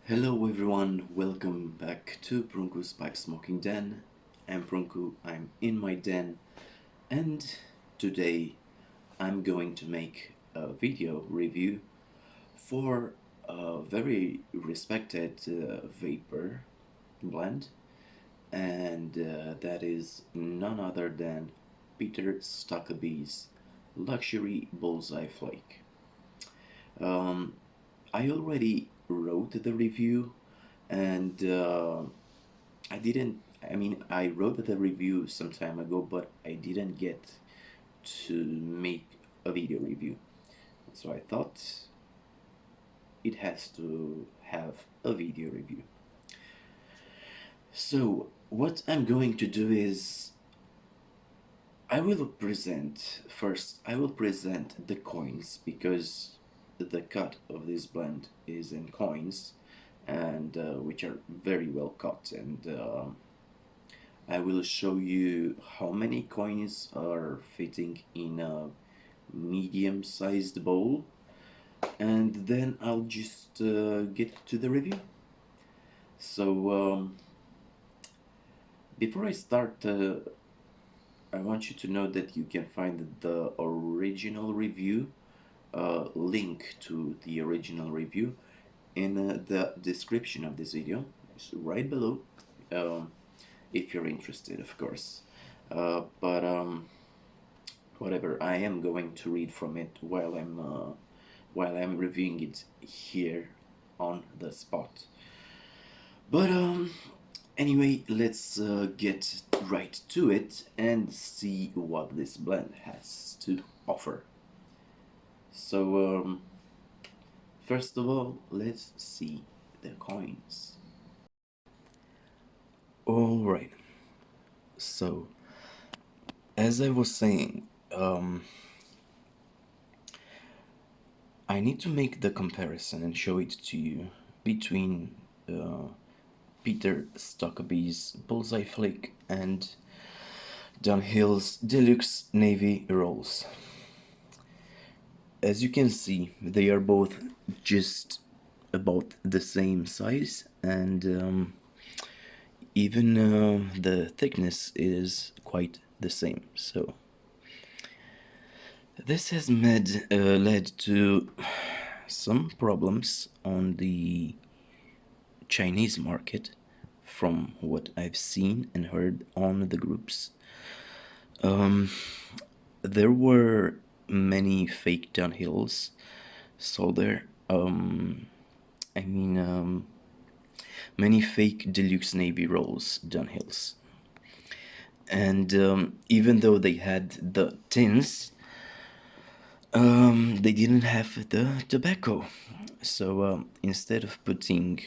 Hello everyone, welcome back to Prunku's Pipe Smoking Den. I'm Prunku, I'm in my den, and today I'm going to make a video review for a very respected vapor blend, and that is none other than Peter Stokkeby's Luxury Bullseye Flake. Um, I already wrote the review and I didn't. I wrote the review some time ago, but I didn't get to make a video review. So I thought it has to have a video review. So what I'm going to do is I will present first. I will present the coins because the cut of this blend is in coins, and which are very well cut, and I will show you how many coins are fitting in a medium-sized bowl, and then I'll just get to the review. So before I start, I want you to know that you can find the original review, link to the original review in the description of this video. It's right below, um, if you're interested, of course. But whatever, I am going to read from it while I'm reviewing it here on the spot. But anyway, let's get right to it and see what this blend has to offer. So first of all, let's see the coins. All right. So as I was saying, I need to make the comparison and show it to you between Peter Stokkeby's Bullseye Flake and Dunhill's Deluxe Navy Rolls. As you can see, they are both just about the same size, and even the thickness is quite the same. So this has led to some problems on the Chinese market, from what I've seen and heard on the groups. There were many fake downhills sold there. Many fake deluxe navy rolls downhills. And even though they had the tins, they didn't have the tobacco. So instead of putting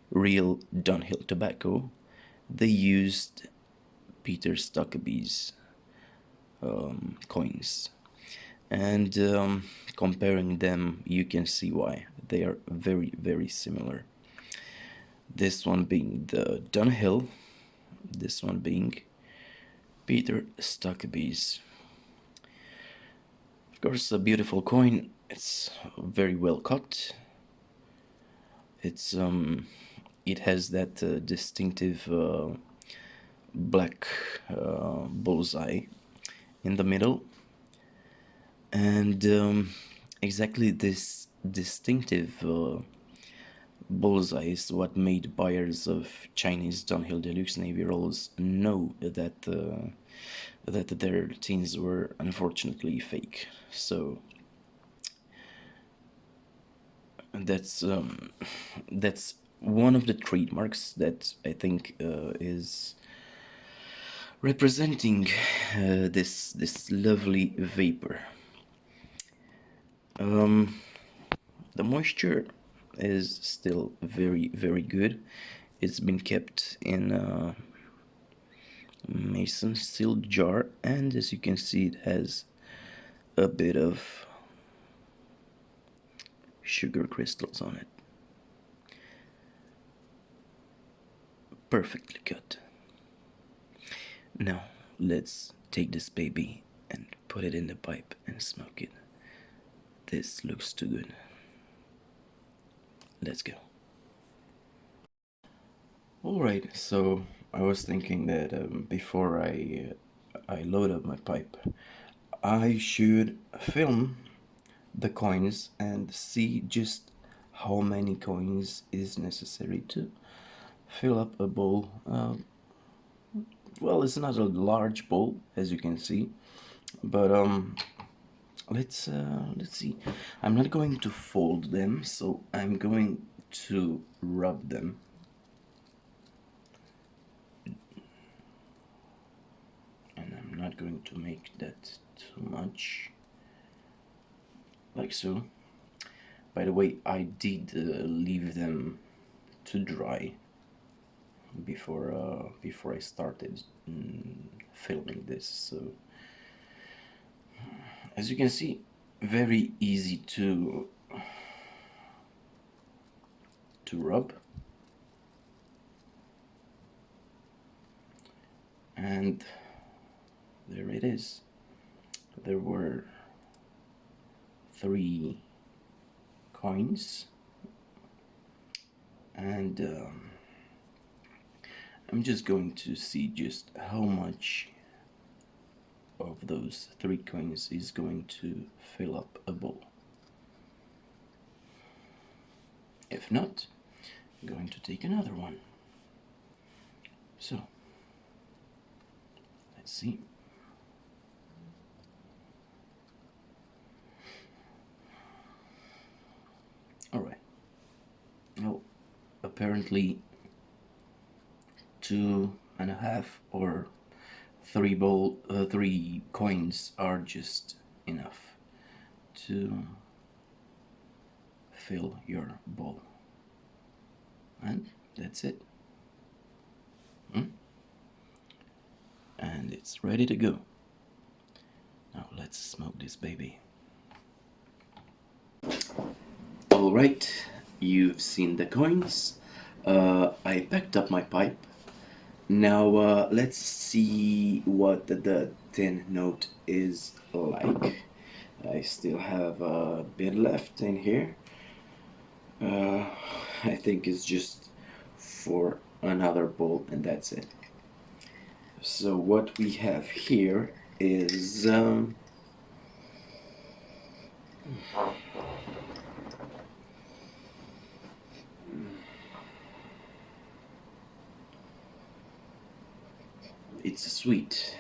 real downhill tobacco, they used Peter Stokkeby's coins. And comparing them, you can see why they are very, very similar. This one being the Dunhill, this one being Peter Stokkeby's. Of course, a beautiful coin. It's very well cut. It has that distinctive black bullseye in the middle, and exactly this distinctive bullseye is what made buyers of Chinese downhill deluxe navy rolls know that that their tins were unfortunately fake. So that's one of the trademarks that I think is representing this lovely vapor. The moisture is still very, very good. It's been kept in a mason sealed jar, and as you can see, it has a bit of sugar crystals on it. Perfectly cut. Now let's take this baby and put it in the pipe and smoke it. This looks too good. Let's go. Alright, so I was thinking that before I load up my pipe, I should film the coins and see just how many coins is necessary to fill up a bowl. Well, it's not a large bowl, as you can see, but let's see. I'm not going to fold them, so I'm going to rub them. And I'm not going to make that too much, like so. By the way, I did leave them to dry before I started filming this. So as you can see, very easy to rub, and there it is. There were 3 coins, and I'm just going to see just how much of those 3 coins is going to fill up a bowl. If not, I'm going to take another one. So let's see. Alright. Well, apparently 2.5 or 3 coins are just enough to fill your bowl, and that's it. And it's ready to go. Now let's smoke this baby. Alright, you've seen the coins. I packed up my pipe. Now let's see what the tin note is like. I still have a bit left in here. I think it's just for another bowl, and that's it. So what we have here is it's sweet,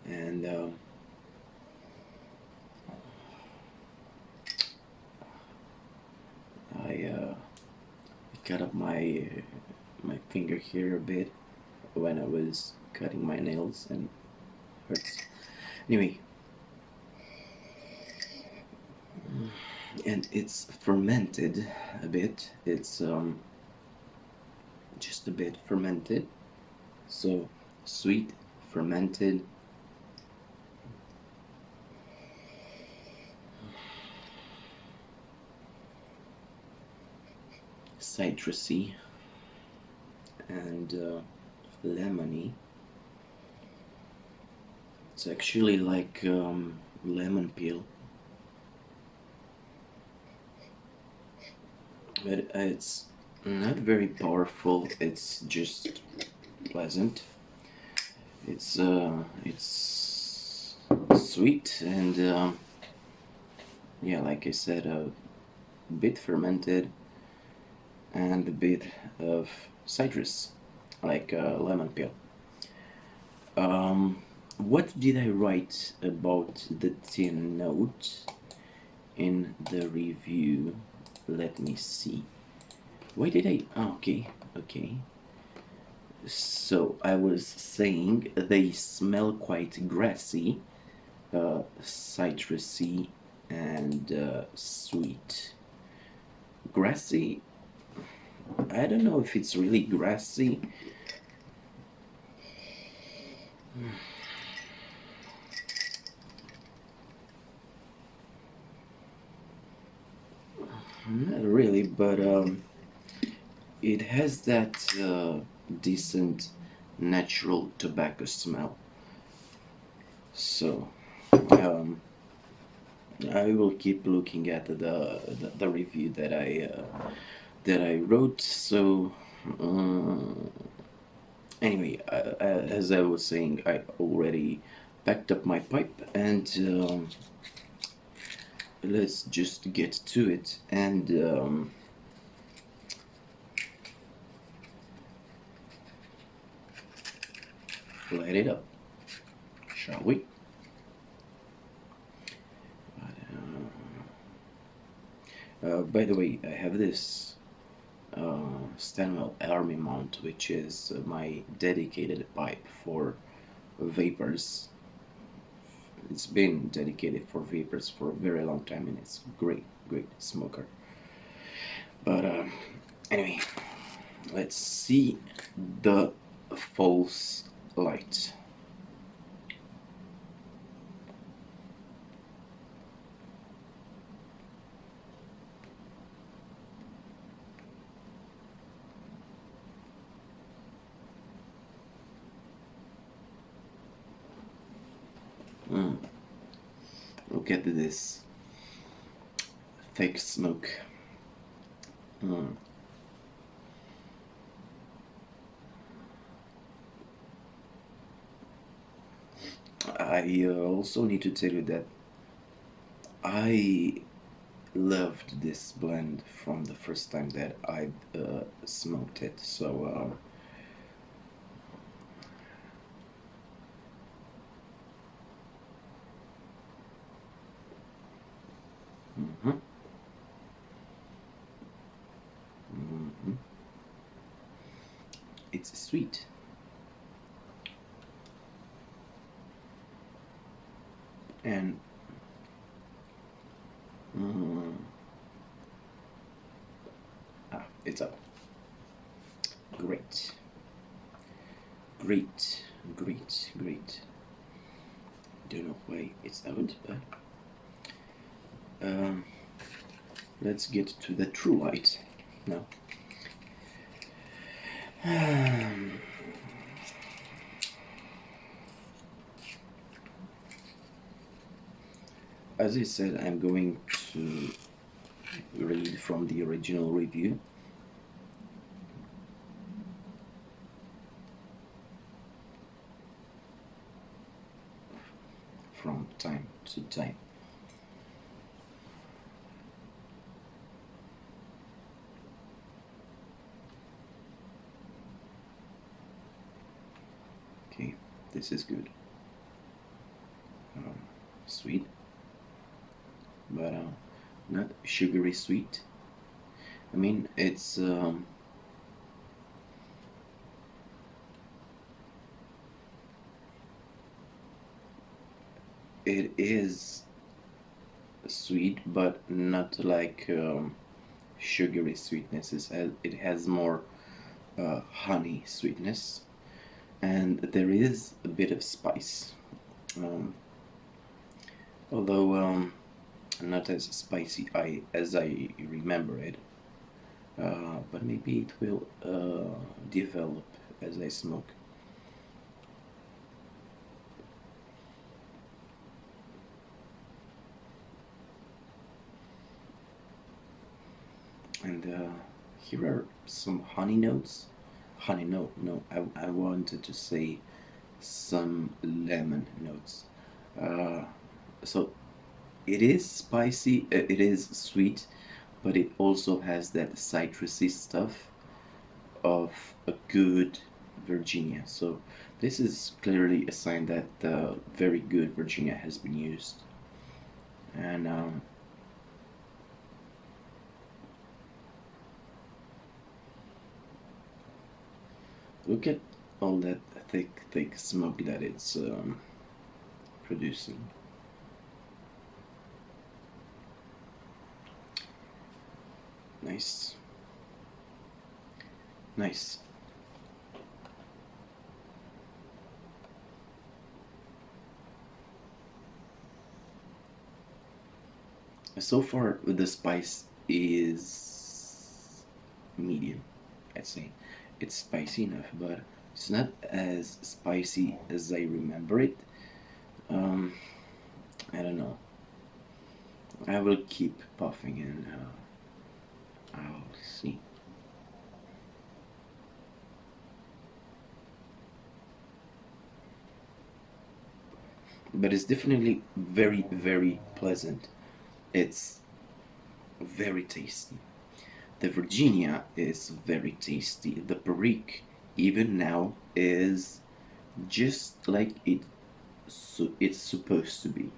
and I cut up my finger here a bit when I was cutting my nails, and hurts. Anyway, and it's fermented a bit. It's just a bit fermented, so sweet, fermented. Citrusy and lemony. It's actually like lemon peel, but it's not very powerful. It's just pleasant. It's sweet and yeah, like I said, a bit fermented and a bit of citrus, like lemon peel. What did I write about the tin note in the review? Let me see. Why did I? Oh, okay. So I was saying they smell quite grassy, citrusy, and sweet. Grassy? I don't know if it's really grassy. Not really, but it has that decent natural tobacco smell. So I will keep looking at the review that I wrote. So Um, anyway, as I was saying, I already packed up my pipe, and let's just get to it and light it up, shall we? By the way, I have this Stanwell Army mount, which is my dedicated pipe for vapors. It's been dedicated for vapors for a very long time, and it's great smoker. But anyway, let's see the false light. Look at this thick smoke. I also need to tell you that I loved this blend from the first time that I smoked it. So it's sweet. And it's up. Great. Don't know why it's out, but let's get to the true light now. As I said, I'm going to read from the original review. From time to time. Okay, this is good. Sweet, but not sugary sweet. I mean, it's it is sweet, but not like sugary sweetness. It has more honey sweetness, and there is a bit of spice. Although not as spicy as I remember it, but maybe it will develop as I smoke. And here are some honey notes. Honey, no, I wanted to say some lemon notes. So it is spicy, it is sweet, but it also has that citrusy stuff of a good Virginia. So this is clearly a sign that very good Virginia has been used. And look at all that thick smoke that it's producing. Nice. So far, the spice is medium, I'd say. It's spicy enough, but it's not as spicy as I remember it. I don't know. I will keep puffing and I'll see. but it's definitely very, very pleasant. It's very tasty. The Virginia is very tasty. The Perique, even now, is just like it's supposed to be.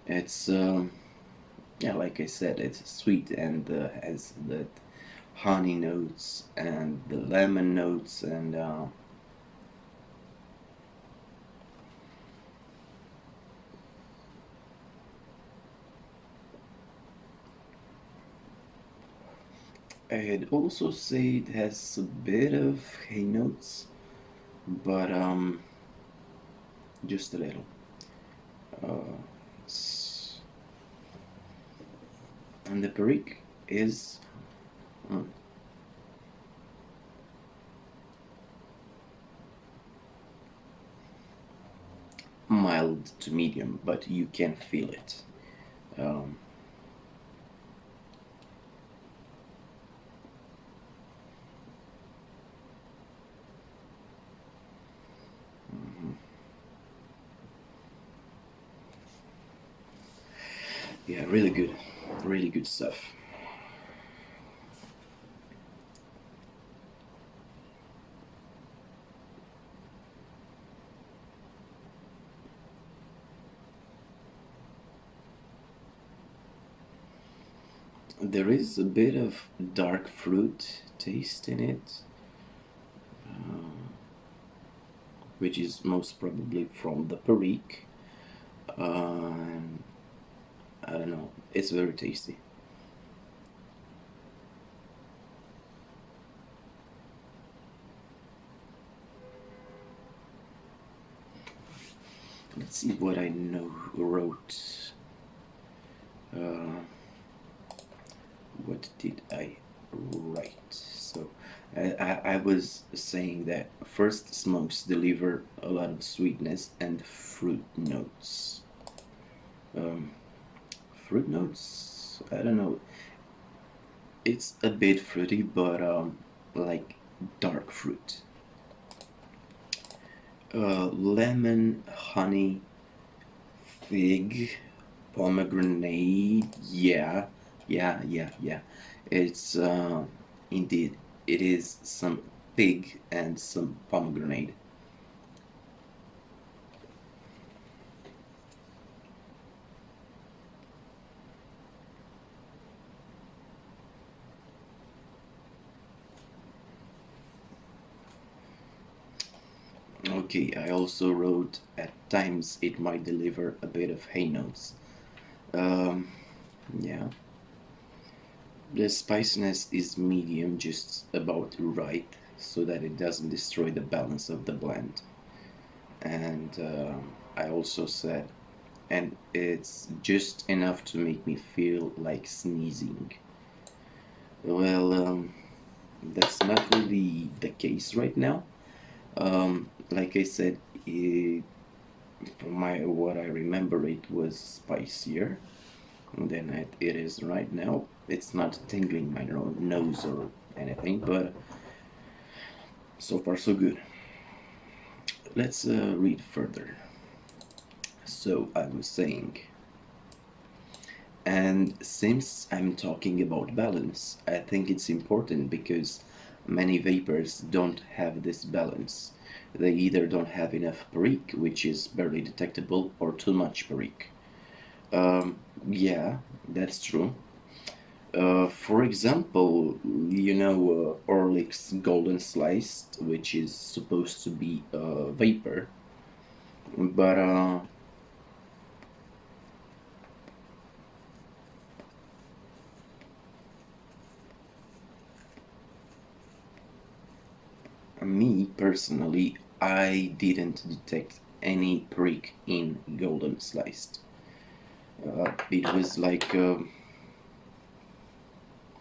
It's yeah, like I said, it's sweet and has the honey notes and the lemon notes and I'd also say it has a bit of hay notes, but just a little. Uh, and the Perique is uh, mild to medium, but you can feel it. Um, mhm. Yeah, really good stuff. There is a bit of dark fruit taste in it, uh, which is most probably from the Perique. And I don't know, it's very tasty. Let's see what I know wrote. Uh, what did I write? So I was saying that first smokes deliver a lot of sweetness and fruit notes. Um, Fruit notes? I don't know. It's a bit fruity, but like dark fruit. Lemon, honey, fig, pomegranate. Yeah, yeah. It's indeed it is some fig and some pomegranate. Okay, I also wrote at times it might deliver a bit of hay notes. Um, yeah, the spiciness is medium, just about right, so that it doesn't destroy the balance of the blend. And I also said, and it's just enough to make me feel like sneezing. Well, that's not really the case right now. Like I said, from my what I remember, it was spicier than it is right now. It's not tingling my nose or anything, but so far so good. Let's read further. So I was saying, and since I'm talking about balance, I think it's important because many vapors don't have this balance. They either don't have enough perique, which is barely detectable, or too much perique. Um, yeah, that's true. For example, Orlic's Golden Sliced, which is supposed to be a vapor, but me personally, I didn't detect any prick in Golden Sliced. It was like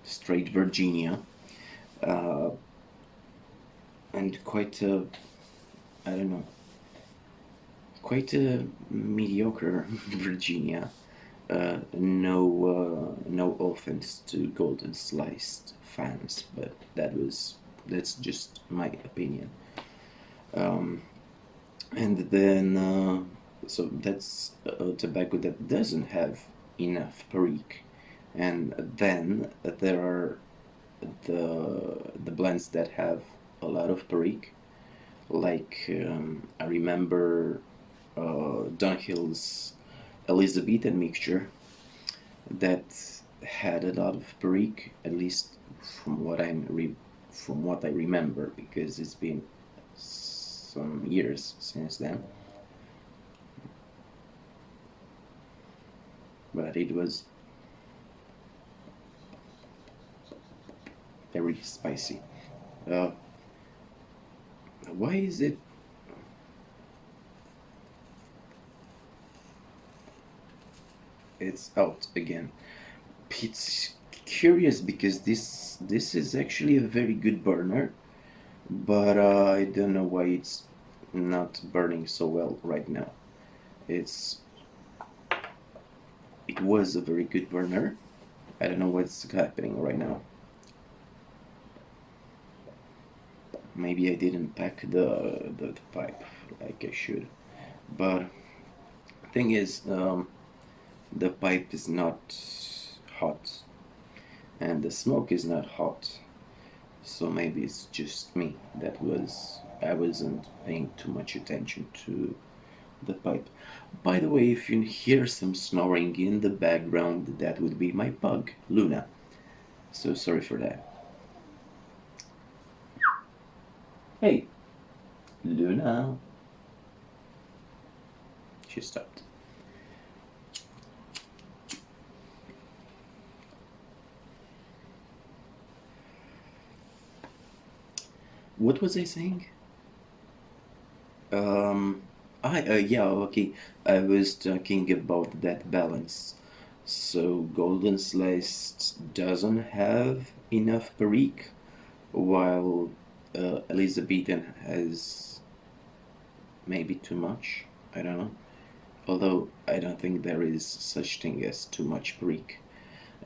straight Virginia, uh, and quite a, I don't know, quite a mediocre Virginia. No offense to Golden Sliced fans, but that's just my opinion. Um, and then So that's tobacco that doesn't have enough perique. And then there are the blends that have a lot of perique, like I remember Dunhill's Elizabethan mixture that had a lot of perique, at least from what from what I remember, because it's been some years since then. But it was very spicy. Uh, why is it? It's out again. It's curious because this is actually a very good burner, but I don't know why it's not burning so well right now. It's it was a very good burner. I don't know what's happening right now. Maybe I didn't pack the pipe like I should. But thing is, the pipe is not hot, and the smoke is not hot. So maybe it's just me I wasn't paying too much attention to the pipe. By the way, if you hear some snoring in the background, that would be my pug, Luna. So sorry for that. Hey, Luna. She stopped. What was I saying? Um, yeah, okay. I was talking about that balance. So Golden Slice doesn't have enough perique, while Elizabethan has maybe too much. I don't know. Although I don't think there is such thing as too much perique.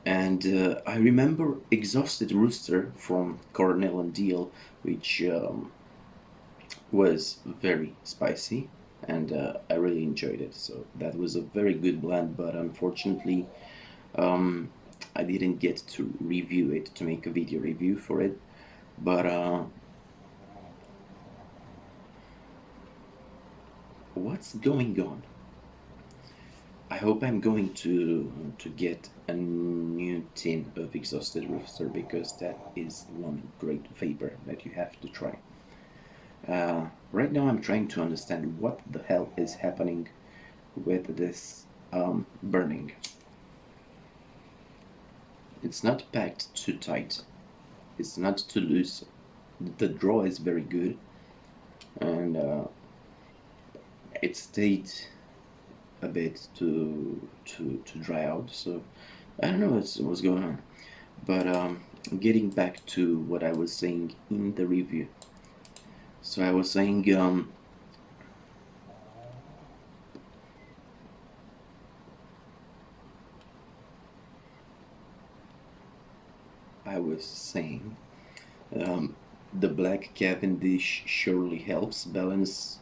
And I remember Exhausted Rooster from Cornell and Deal, which was very spicy, and I really enjoyed it. So that was a very good blend, but unfortunately, um, I didn't get to review it, to make a video review for it. But what's going on? I hope I'm going to get a new tin of Exhausted Rooster, because that is one great vapor that you have to try. Right now I'm trying to understand what the hell is happening with this burning. It's not packed too tight. It's not too loose. The draw is very good, and it stayed a bit to dry out. So I don't know what's going on. But getting back to what I was saying in the review. So I was saying I was saying um, the black Cavendish surely helps balance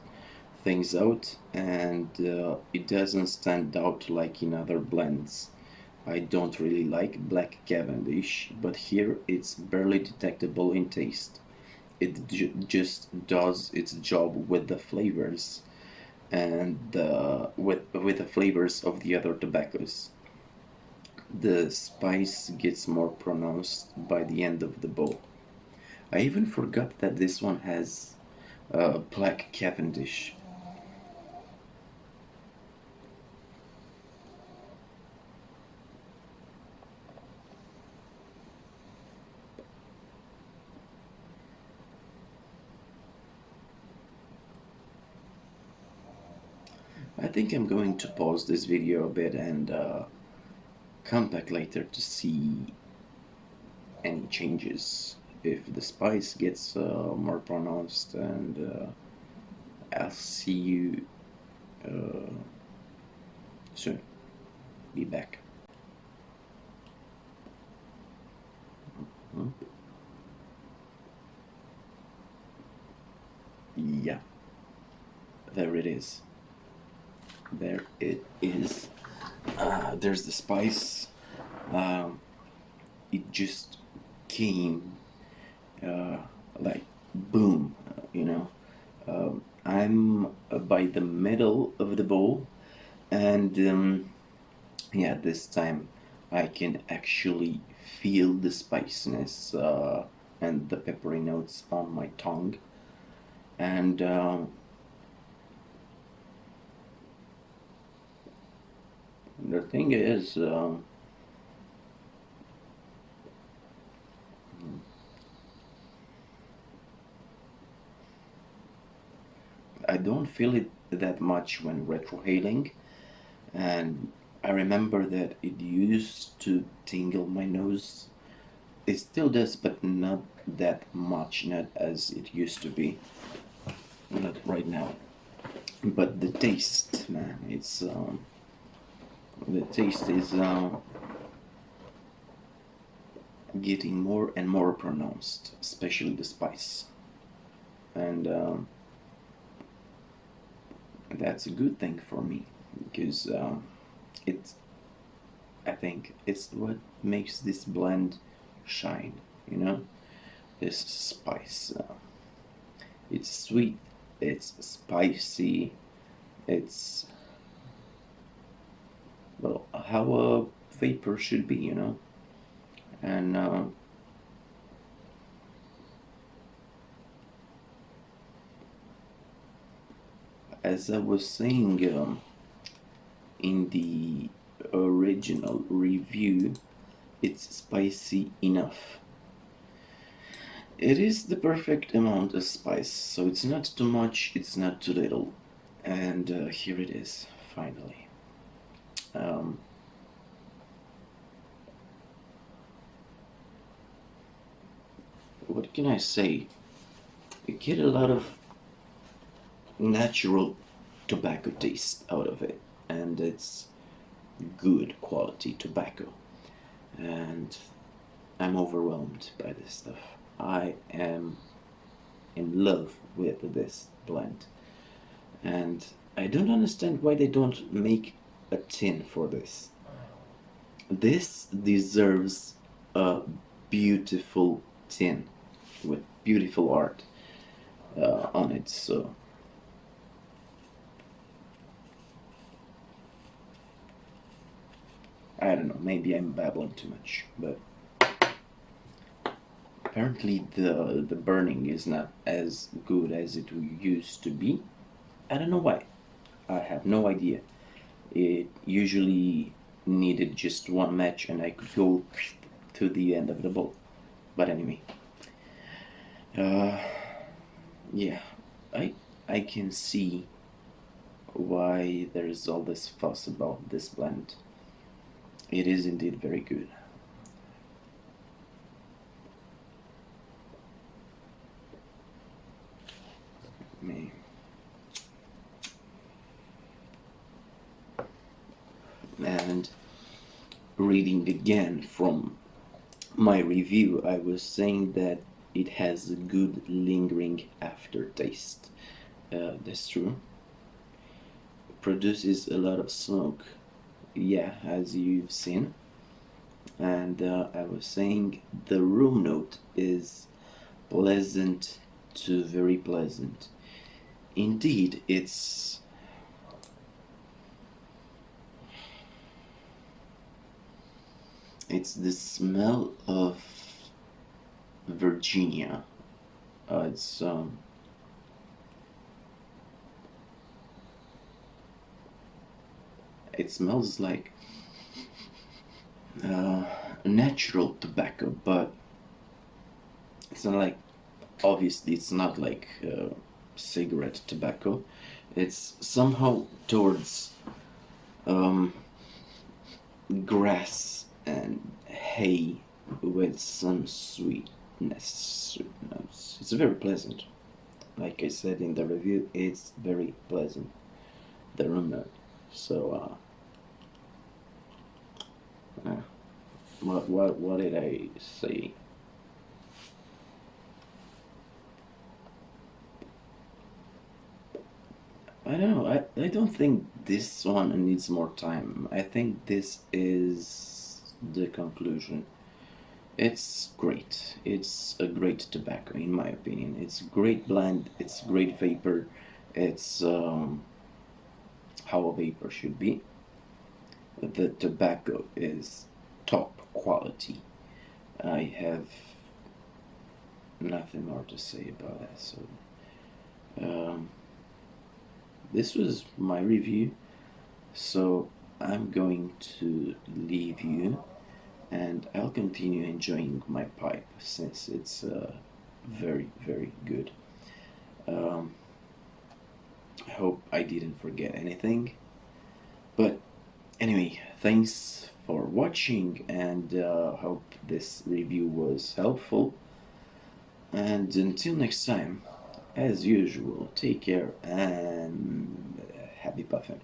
things out, and it doesn't stand out like in other blends. I don't really like black Cavendish, but here it's barely detectable in taste. It just does its job with the flavors, and with the flavors of the other tobaccos. The spice gets more pronounced by the end of the bowl. I even forgot that this one has black Cavendish. I think I'm going to pause this video a bit and come back later to see any changes. If the spice gets more pronounced, and I'll see you uh, soon. Be back. Hmm? Yeah, there it is. There it is. There's the spice. Um, it just came uh, like boom, you know. I'm by the middle of the bowl, and yeah, this time I can actually feel the spiciness and the peppery notes on my tongue, and the thing is, I don't feel it that much when retrohaling, and I remember that it used to tingle my nose. It still does, but not that much, not as it used to be, not right now. But the taste, man, it's the taste is getting more and more pronounced, especially the spice, and that's a good thing for me because it's I think it's what makes this blend shine. You know, this spice. It's sweet. It's spicy. It's well how a vapor should be. You know, and as I was saying in the original review, it's spicy enough. It is the perfect amount of spice, so it's not too much, it's not too little. And here it is, finally. Um, what can I say? You get a lot of natural tobacco taste out of it, and it's good quality tobacco. And I'm overwhelmed by this stuff. I am in love with this blend, and I don't understand why they don't make a tin for this. This deserves a beautiful tin with beautiful art on it. So I don't know, maybe I'm babbling too much, but apparently the burning is not as good as it used to be. I don't know why. I have no idea. It usually needed just one match and I could go to the end of the bowl. But anyway, uh, yeah, I can see why there's all this fuss about this blend. It is indeed very good. Me. And reading again from my review, I was saying that it has a good lingering aftertaste. That's true. Produces a lot of smoke, yeah, as you've seen. And I was saying the room note is pleasant to very pleasant. Indeed, it's the smell of Virginia. It's it smells like uh, natural tobacco, but it's not like obviously it's not like cigarette tobacco. It's somehow towards um, grass and hay with some sweet notes. It's very pleasant. Like I said in the review, it's very pleasant. The room note. So what did I say? I don't know. I don't think this one needs more time. I think this is the conclusion. It's great. It's a great tobacco, in my opinion. It's a great blend. It's great vapor. It's how a vapor should be. The tobacco is top quality. I have nothing more to say about that. So, um, this was my review. So, I'm going to leave you and I'll continue enjoying my pipe since it's very, very good. Um, I hope I didn't forget anything. But anyway, thanks for watching and hope this review was helpful. And until next time, as usual, take care and happy puffing.